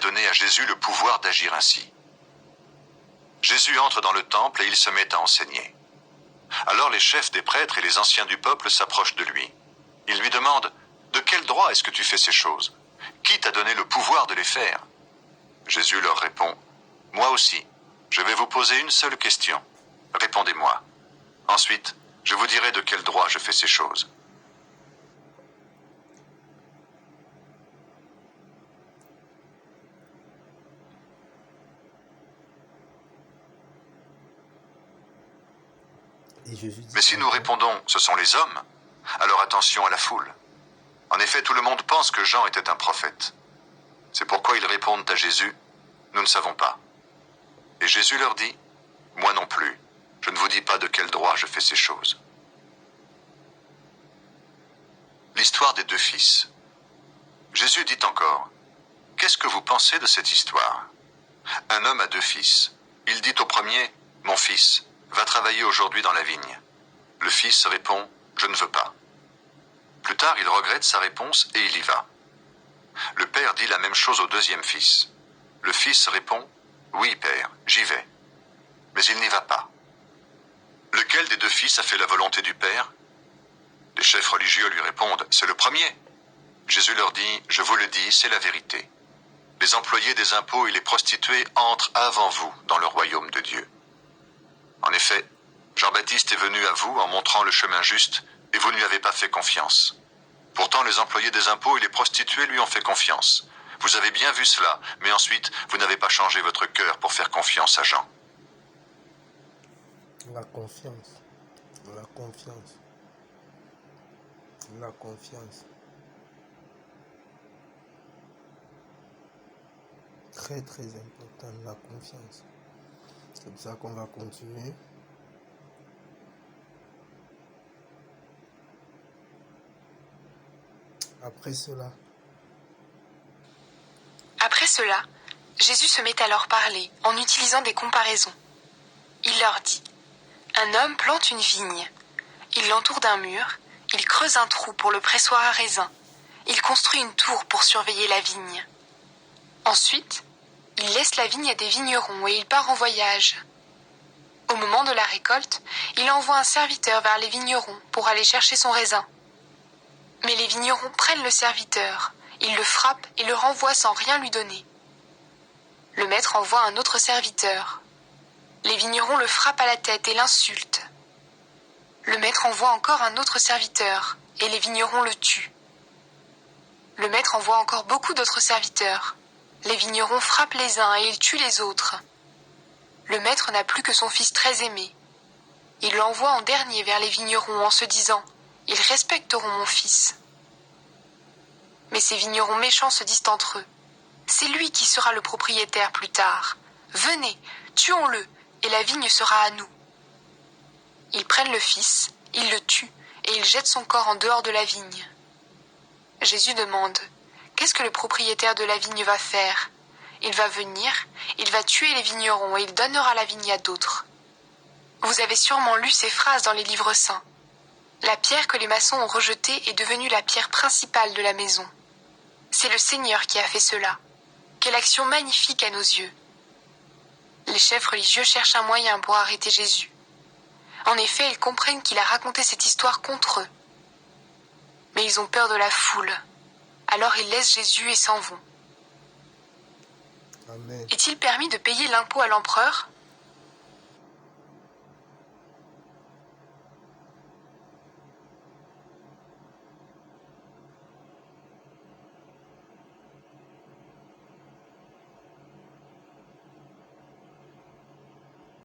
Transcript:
donné à Jésus le pouvoir d'agir ainsi? Jésus entre dans le temple et il se met à enseigner. Alors les chefs des prêtres et les anciens du peuple s'approchent de lui. Ils lui demandent « De quel droit est-ce que tu fais ces choses? Qui t'a donné le pouvoir de les faire ?» Jésus leur répond « Moi aussi, je vais vous poser une seule question. Répondez-moi. Ensuite, je vous dirai de quel droit je fais ces choses. » Mais si nous répondons « Ce sont les hommes », alors attention à la foule. En effet, tout le monde pense que Jean était un prophète. C'est pourquoi ils répondent à Jésus « Nous ne savons pas. » Et Jésus leur dit « Moi non plus, je ne vous dis pas de quel droit je fais ces choses. » L'histoire des deux fils. Jésus dit encore « Qu'est-ce que vous pensez de cette histoire? Un homme a deux fils. Il dit au premier « Mon fils, va travailler aujourd'hui dans la vigne. » Le fils répond « Je ne veux pas. » Plus tard, il regrette sa réponse et il y va. Le père dit la même chose au deuxième fils. Le fils répond « Oui, père, j'y vais. » Mais il n'y va pas. Lequel des deux fils a fait la volonté du père? Les chefs religieux lui répondent « C'est le premier. » Jésus leur dit « Je vous le dis, c'est la vérité. Les employés des impôts et les prostituées entrent avant vous dans le royaume de Dieu. En effet, Jean-Baptiste est venu à vous en montrant le chemin juste, et vous ne lui avez pas fait confiance. Pourtant, les employés des impôts et les prostituées lui ont fait confiance. Vous avez bien vu cela, mais ensuite, vous n'avez pas changé votre cœur pour faire confiance à Jean. La confiance. La confiance. La confiance. Très très important, la confiance. C'est comme ça qu'on va continuer. Après cela, Jésus se met à leur parler en utilisant des comparaisons. Il leur dit « Un homme plante une vigne. Il l'entoure d'un mur, il creuse un trou pour le pressoir à raisin. Il construit une tour pour surveiller la vigne. Ensuite, il laisse la vigne à des vignerons et il part en voyage. Au moment de la récolte, il envoie un serviteur vers les vignerons pour aller chercher son raisin. Mais les vignerons prennent le serviteur, ils le frappent et le renvoient sans rien lui donner. Le maître envoie un autre serviteur. Les vignerons le frappent à la tête et l'insultent. Le maître envoie encore un autre serviteur et les vignerons le tuent. Le maître envoie encore beaucoup d'autres serviteurs. Les vignerons frappent les uns et ils tuent les autres. Le maître n'a plus que son fils très aimé. Il l'envoie en dernier vers les vignerons en se disant « Ils respecteront mon fils. » Mais ces vignerons méchants se disent entre eux « C'est lui qui sera le propriétaire plus tard. Venez, tuons-le, et la vigne sera à nous. » Ils prennent le fils, ils le tuent, et ils jettent son corps en dehors de la vigne. Jésus demande « Qu'est-ce que le propriétaire de la vigne va faire? Il va venir, il va tuer les vignerons et il donnera la vigne à d'autres. » Vous avez sûrement lu ces phrases dans les livres saints. La pierre que les maçons ont rejetée est devenue la pierre principale de la maison. C'est le Seigneur qui a fait cela. Quelle action magnifique à nos yeux. Les chefs religieux cherchent un moyen pour arrêter Jésus. En effet, ils comprennent qu'il a raconté cette histoire contre eux. Mais ils ont peur de la foule. Alors ils laissent Jésus et s'en vont. Amen. Est-il permis de payer l'impôt à l'empereur?